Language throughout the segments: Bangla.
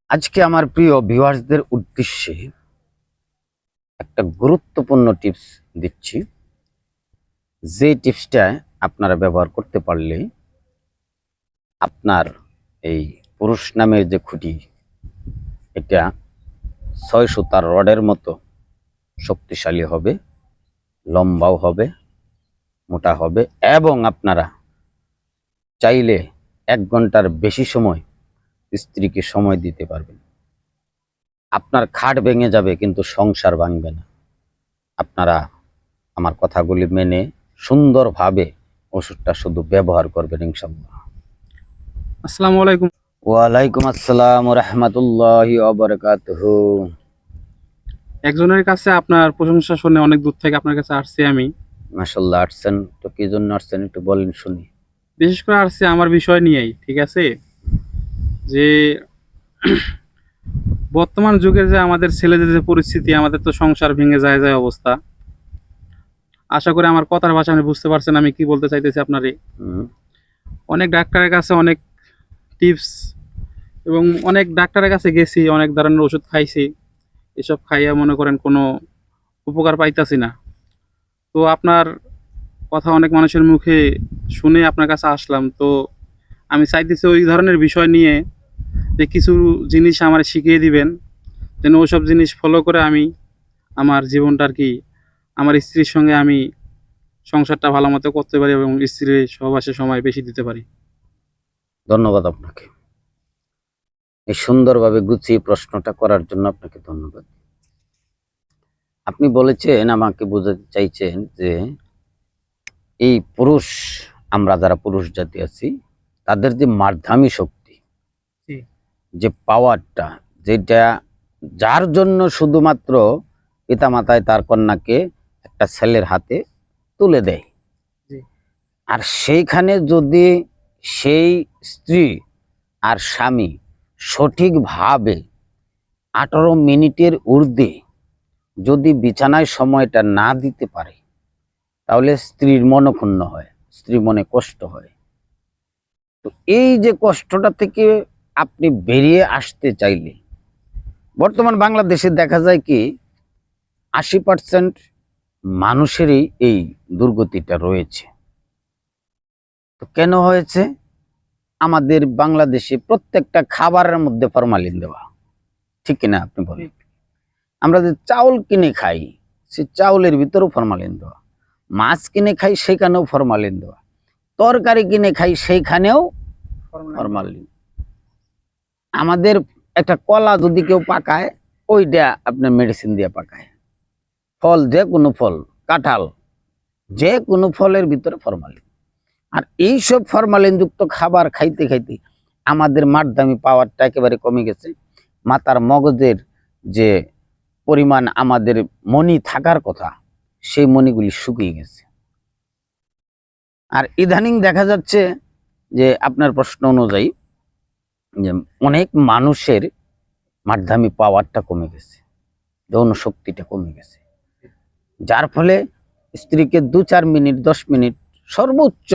আজকে আমার প্রিয় ভিউয়ার্সদের উদ্দেশ্যে একটা গুরুত্বপূর্ণ টিপস দিচ্ছি। যে টিপসটা আপনারা ব্যবহার করতে পারলে আপনার এই পুরুষ নামের যে খুঁটি, এটা ৬ সুতার রডের মতো শক্তিশালী হবে, লম্বাও হবে, মোটা হবে এবং আপনারা চাইলে ১ ঘন্টার বেশি সময় স্ত্রীকে সময় দিতে পারবেন। আপনার খাট ভেঙে যাবে কিন্তু সংসার ভাঙবে না। আপনারা আমার কথাগুলি মেনে সুন্দরভাবে ওষুধটা শুধু ব্যবহার করবেন ইনশাআল্লাহ। আসসালামু আলাইকুম। ওয়ালাইকুম আসসালাম ওয়া রাহমাতুল্লাহি ওয়া বারাকাতুহু। একজনের কাছে আপনার প্রশংসা শুনে অনেক দূর থেকে আপনার কাছে আসছি আমি। মাশাআল্লাহ, আসছেন তো কি জন্য আসছেন একটু বলেন শুনি। বিশেষ করে আসছি আমার বিষয় নিয়েই, ঠিক আছে? যে বর্তমান যুগের যে আমাদের ছেলেদের যে পরিস্থিতি, আমাদের তো সংসার ভেঙে যায় যায় অবস্থা। আশা করি আমার কথার ভাষা আপনি বুঝতে পারছেন আমি কি বলতে চাইতেছি আপনারে। হুম, অনেক ডাক্তারের কাছে অনেক টিপস এবং অনেক ডাক্তারের কাছে গেছি, অনেক ধরনের ওষুধ খাইছি। এসব খাইয়া মনে করেন কোনো উপকার পাইতাছি না। তো আপনার কথা অনেক মানুষের মুখে শুনে আপনার কাছে আসলাম। তো আমি চাইতেছি ওই ধরনের বিষয় নিয়ে যে কিছু জিনিস আমার শিখিয়ে দিবেন, যেন ওইসব জিনিস ফলো করে আমি আমার জীবনটা আর কি আমার স্ত্রীর সঙ্গে আমি সংসারটা ভালো মতো করতে পারি এবং স্ত্রীর সহবাসের সময় বেশি দিতে পারি। ধন্যবাদ আপনাকে। এই সুন্দরভাবে গুছিয়ে প্রশ্নটা করার জন্য আপনাকে ধন্যবাদ। আপনি বলেছেন, আমাকে বোঝাতে চাইছেন যে এই পুরুষ, আমরা যারা পুরুষ জাতি আছি তাদের যে মার্ধামী শক্তি, জি, যে পাওয়ারটা, যেটা যার জন্য শুধুমাত্র পিতামাতায় তার কন্যাকে একটা ছেলের হাতে তুলে দেয়, জি, আর সেইখানে যদি সেই স্ত্রী আর স্বামী সঠিকভাবে ১৮ মিনিটের ঊর্ধ্বে যদি বিছানায় সময়টা না দিতে পারে, তাহলে স্ত্রীর মনক্ষুণ্ণ হয়, স্ত্রী মনে কষ্ট হয়। তো এই যে কষ্টটা থেকে আপনি বেরিয়ে আসতে চাইলে, বর্তমান বাংলাদেশে দেখা যায় কি ৮০% মানুষেরই এই দুর্গতিটা রয়েছে। তো কেন হয়েছে? আমাদের বাংলাদেশে প্রত্যেকটা খাবারের মধ্যে ফরমালিন দেওয়া, ঠিক কিনা আপনি বলেন? আমরা যে চাউল কিনে খাই, সে চাউলের ভিতরেও ফরমালিন দেওয়া, মাছ কিনে খাই সেখানেও ফরমালিন দেওয়া, তরকারি কিনে খাই সেইখানেও ফরমালিন। আমাদের একটা কলা যদি কেউ পাকায়, ওইটা আপনার মেডিসিন দিয়ে পাকায়। ফল, যে কোনো ফল, কাঁঠাল, যে কোনো ফলের ভিতরে ফরমালিন। আর এইসব ফরমালিনযুক্ত খাবার খাইতে খাইতে আমাদের মাঠদামি পাওয়ারটা একেবারে কমে গেছে। মাথার মগজের যে পরিমাণ আমাদের মনি থাকার কথা, সেই মনিগুলি শুকিয়ে গেছে। আর ইদানিং দেখা যাচ্ছে যে আপনার প্রশ্ন অনুযায়ী যে অনেক মানুষের মাঠদামি পাওয়ারটা কমে গেছে, যৌন শক্তিটা কমে গেছে, যার ফলে স্ত্রীকে ২-৪ মিনিট, ১০ মিনিট, সর্বোচ্চ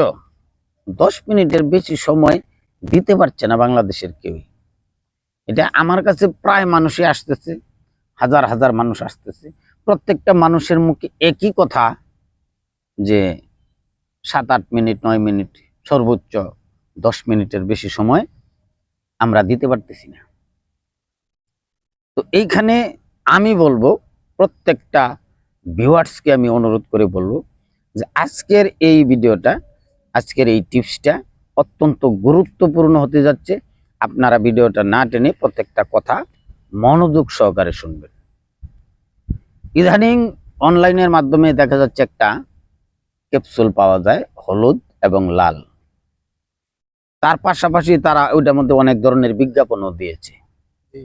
১০ মিনিটের বেশি সময় দিতে পারছে না বাংলাদেশের কেউই। এটা আমার কাছে প্রায় মানুষই আসতেছে, হাজার হাজার মানুষ আসতেছে। প্রত্যেকটা মানুষের মুখে একই কথা, যে ৭-৮ মিনিট, ৯ মিনিট, সর্বোচ্চ ১০ মিনিটের বেশি সময় আমরা দিতে পারতেছি না। তো এইখানে আমি বলবো, প্রত্যেকটা ভিউয়ার্সকে আমি অনুরোধ করে বলবো যে আজকের এই ভিডিওটা, আজকের এই টিপসটা অত্যন্ত গুরুত্বপূর্ণ হতে যাচ্ছে। আপনারা ভিডিওটা না টেনে প্রত্যেকটা কথা মনোযোগ সহকারে শুনবেন। ইদানিং অনলাইনের মাধ্যমে দেখা যাচ্ছে একটা ক্যাপসুল পাওয়া যায়, হলুদ এবং লাল। তার পাশাপাশি তারা ওইটার মধ্যে অনেক ধরনের বিজ্ঞাপনও দিয়েছে, জি,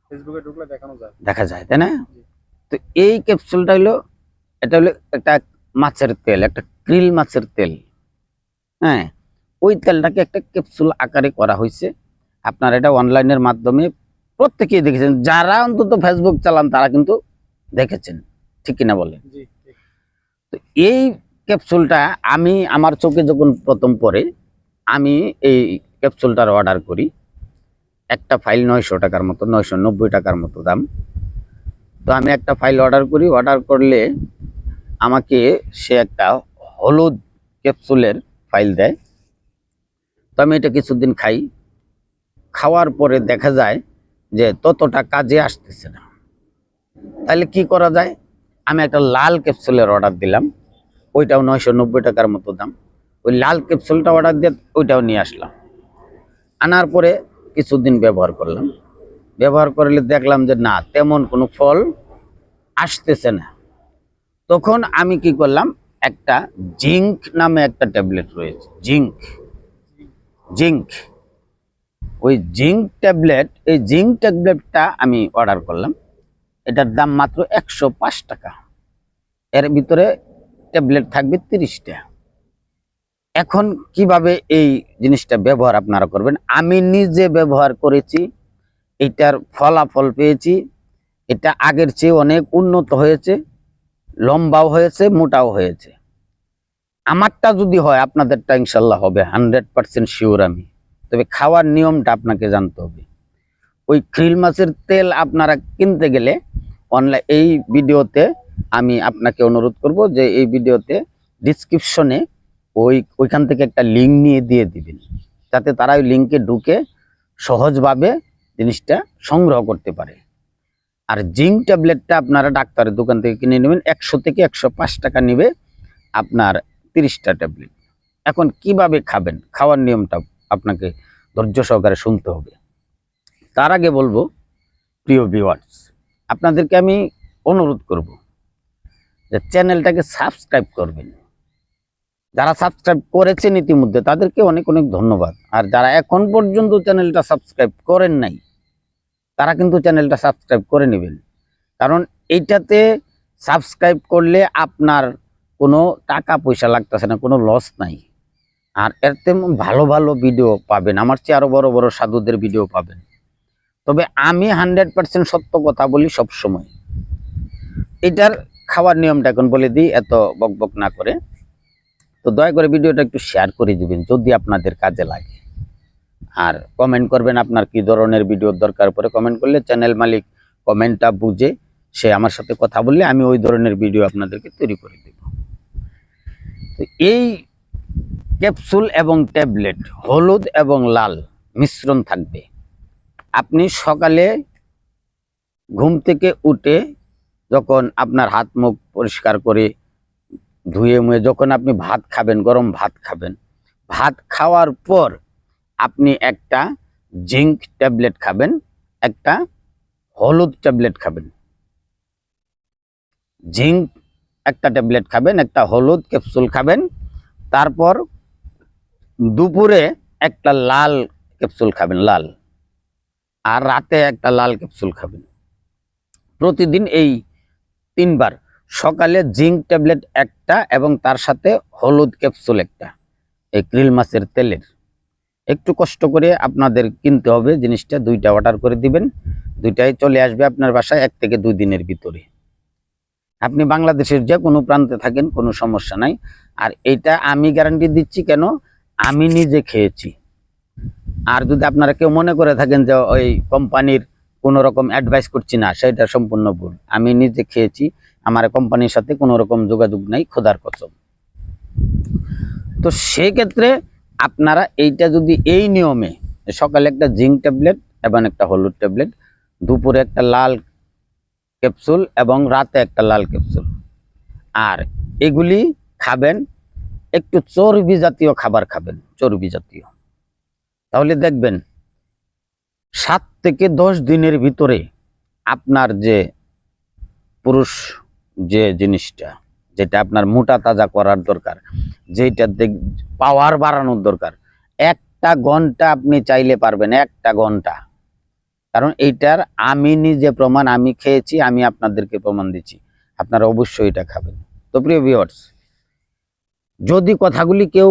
ফেসবুকে ঢুকলে দেখানো যায়। দেখা যায়, তাই না? জি, তো এই ক্যাপসুলটা হলো, এটা হলো একটা মাছের তেল, একটা ক্রিল মাছের তেল। হ্যাঁ, ওই তেলটাকে একটা ক্যাপসুল আকারে করা হয়েছে। আপনারা এটা অনলাইনের মাধ্যমে প্রত্যেকেই দেখেছেন, যারা অন্তত ফেসবুক চালান তারা কিন্তু দেখেছেন, ঠিক কিনা বলেন? জি, ঠিক। তো এই ক্যাপসুলটা আমি আমার চোখে যখন প্রথম পড়ে, আমি এই ক্যাপসুলটার অর্ডার করি। একটা ফাইল 900 টাকার মতো, 990 টাকার মতো দাম। তো আমি একটা ফাইল অর্ডার করি, অর্ডার করলে আমাকে সে একটা হলুদ ক্যাপসুলের ফাইল দেয়। তো আমি এটা কিছুদিন খাই, খাওয়ার পরে দেখা যায় যে ততটা কাজে আসতেছে না। তাহলে কি করা যায়? আমি একটা লাল ক্যাপসুলের অর্ডার দিলাম, ওইটাও 990 টাকার মতো দাম। ওই লাল ক্যাপসুলটা অর্ডার দিয়ে ওইটাও নিয়ে আসলাম। আনার পরে কিছুদিন ব্যবহার করলাম, ব্যবহার করলে দেখলাম যে না, তেমন কোনো ফল আসতেছে না। তখন আমি কি করলাম, একটা জিঙ্ক নামে একটা ট্যাবলেট রয়েছে, জিঙ্ক জিঙ্ক ওই জিঙ্ক ট্যাবলেট, এই জিঙ্ক ট্যাবলেটটা আমি অর্ডার করলাম। এটার দাম মাত্র 105 টাকা। এর ভিতরে ট্যাবলেট থাকবে 30টা। এখন কিভাবে এই জিনিসটা ব্যবহার আপনারা করবেন, আমি নিজে ব্যবহার করেছি, এটার ফলাফল পেয়েছি। এটা আগের চেয়ে অনেক উন্নত হয়েছে, লম্বাও হয়েছে, মোটাও হয়েছে। আমারটা যদি হয় আপনাদেরটা ইনশাল্লাহ হবে, 100% শিওর আমি। তবে খাওয়ার নিয়মটা আপনাকে জানতে হবে। ওই krill মাছের তেল আপনারা কিনতে গেলে অনলাইন, এই ভিডিওতে আমি আপনাকে অনুরোধ করব যে এই ভিডিওতে ডিসক্রিপশনে ওইখান থেকে একটা লিঙ্ক নিয়ে দিয়ে দিবেন, যাতে তারা ওই লিঙ্কে ঢুকে সহজভাবে জিনিসটা সংগ্রহ করতে পারে। আর জিঙ্ক ট্যাবলেটটা আপনারা ডাক্তারের দোকান থেকে কিনে নেবেন, 100 থেকে 105 টাকা নেবে আপনার 30টা ট্যাবলেট। এখন কিভাবে খাবেন, খাওয়ার নিয়মটা আপনাকে ধৈর্য সহকারে শুনতে হবে। তার আগে বলবো, প্রিয় ভিউয়ার্স, আপনাদেরকে আমি অনুরোধ করব যে চ্যানেলটাকে সাবস্ক্রাইব করবেন। যারা সাবস্ক্রাইব করেছেন ইতিমধ্যে তাদেরকে অনেক অনেক ধন্যবাদ। আর যারা এখন পর্যন্ত চ্যানেলটা সাবস্ক্রাইব করেন নাই, তারা কিন্তু চ্যানেলটা সাবস্ক্রাইব করে নেবেন। কারণ এইটাতে সাবস্ক্রাইব করলে আপনার কোনো টাকা পয়সা লাগতেছে না, কোনো লস নাই। আর এতে ভালো ভালো ভিডিও পাবেন, আমার চেয়ে আরো বড় বড় সাধুদের ভিডিও পাবেন। তবে আমি 100% সত্য কথা বলি সব সময়। এটার খাওয়ার নিয়মটা এখন বলে দিই, এত বকবক না করে। তো দয়া করে ভিডিওটা একটু শেয়ার করে দিবেন যদি আপনাদের কাজে লাগে। আর কমেন্ট করবেন আপনার কি ধরনের ভিডিওর দরকার পড়ে। কমেন্ট করলে চ্যানেল মালিক কমেন্টটা বুঝে সে আমার সাথে কথা বললে আমি ওই ধরনের ভিডিও আপনাদেরকে তৈরি করে দেব। তো এই ক্যাপসুল এবং ট্যাবলেট হলুদ এবং লাল মিশ্রণ থাকবে। আপনি সকালে ঘুম থেকে উঠে যখন আপনার হাত মুখ পরিষ্কার করে ধুয়ে মুয়ে যখন আপনি ভাত খাবেন, গরম ভাত খাবেন, ভাত খাওয়ার পর আপনি একটা জিঙ্ক ট্যাবলেট খাবেন, একটা হলুদ ট্যাবলেট খাবেন। জিঙ্ক একটা ট্যাবলেট খাবেন, একটা হলুদ ক্যাপসুল খাবেন। তারপর দুপুরে একটা লাল ক্যাপসুল খাবেন, লাল। আর রাতে একটা লাল ক্যাপসুল খাবেন। প্রতিদিন এই 3 বার, সকালে জিঙ্ক ট্যাবলেট একটা এবং তার সাথে হলুদ ক্যাপসুল একটা, এই krill মাছের তেলের। একটু কষ্ট করে আপনাদের কিনতে হবে জিনিসটা, 2টা অর্ডার করে দিবেন, 2টাই চলে আসবে আপনার বাসায় 1 থেকে 2 দিনের ভিতরে। আপনি বাংলাদেশের যে কোনো প্রান্তে থাকেন, কোনো সমস্যা নাই। আর এটা আমি গ্যারান্টি দিচ্ছি, কেন, আমি নিজে খেয়েছি। আর যদি আপনারা কেউ মনে করে থাকেন যে ওই কোম্পানির কোনো রকম অ্যাডভাইস করছি না, সেটা সম্পূর্ণ ভুল। আমি নিজে খেয়েছি, আমার কোম্পানির সাথে কোনো রকম যোগাযোগ নাই, খোদার কসম। তো সেক্ষেত্রে আপনারা এইটা যদি এই নিয়মে, সকালে একটা জিঙ্ক ট্যাবলেট এবং একটা হলুদ ট্যাবলেট, দুপুরে একটা লাল ক্যাপসুল এবং রাতে একটা লাল ক্যাপসুল, আর এগুলি খাবেন। একটু চর্বি জাতীয় খাবার খাবেন, চর্বি জাতীয়। তাহলে দেখবেন 7 থেকে 10 দিনের ভিতরে আপনার যে পুরুষ যে জিনিসটা, যেটা আপনার মোটা তাজা করার দরকার, যেটা পাওয়ার বাড়ানোর দরকার, 1 ঘন্টা আপনি চাইলে পারবেন, 1 ঘন্টা। কারণ এইটার আমি নিজে প্রমাণ, আমি খেয়েছি, আমি আপনাদেরকে প্রমাণ দিচ্ছি। আপনারা অবশ্যই এটা খাবেন। তো প্রিয় ভিউয়ার্স, যদি কথাগুলি কেউ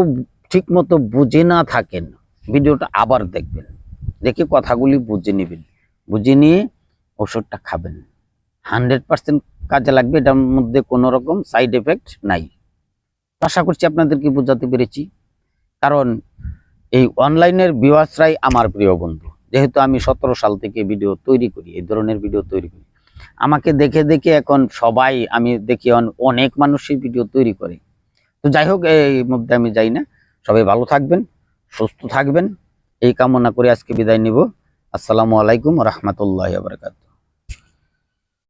ঠিক মতো বুঝে না থাকেন, ভিডিওটা আবার দেখবেন, দেখে কথাগুলি বুঝে নেবেন, বুঝে নিয়ে ওষুধটা খাবেন। 100% কাজে লাগবে, এটার মধ্যে কোনো রকম সাইড এফেক্ট নাই। আশা করছি আপনাদেরকে বোঝাতে পেরেছি। কারণ এই অনলাইনের ভিউয়ার্সরাই আমার প্রিয় বন্ধু, যেহেতু আমি 17 সাল থেকে ভিডিও তৈরি করি, এই ধরনের ভিডিও তৈরি করি, আমাকে দেখে দেখে এখন সবাই, আমি দেখি অনেক মানুষই ভিডিও তৈরি করে। তো যাই হোক, এই মধ্যে আমি যাই না। সবাই ভালো থাকবেন, সুস্থ থাকবেন, এই কামনা করে আজকে বিদায় নিব। আসসালামু আলাইকুম ওয়া রাহমাতুল্লাহি ওয়া বারাকাতুহু।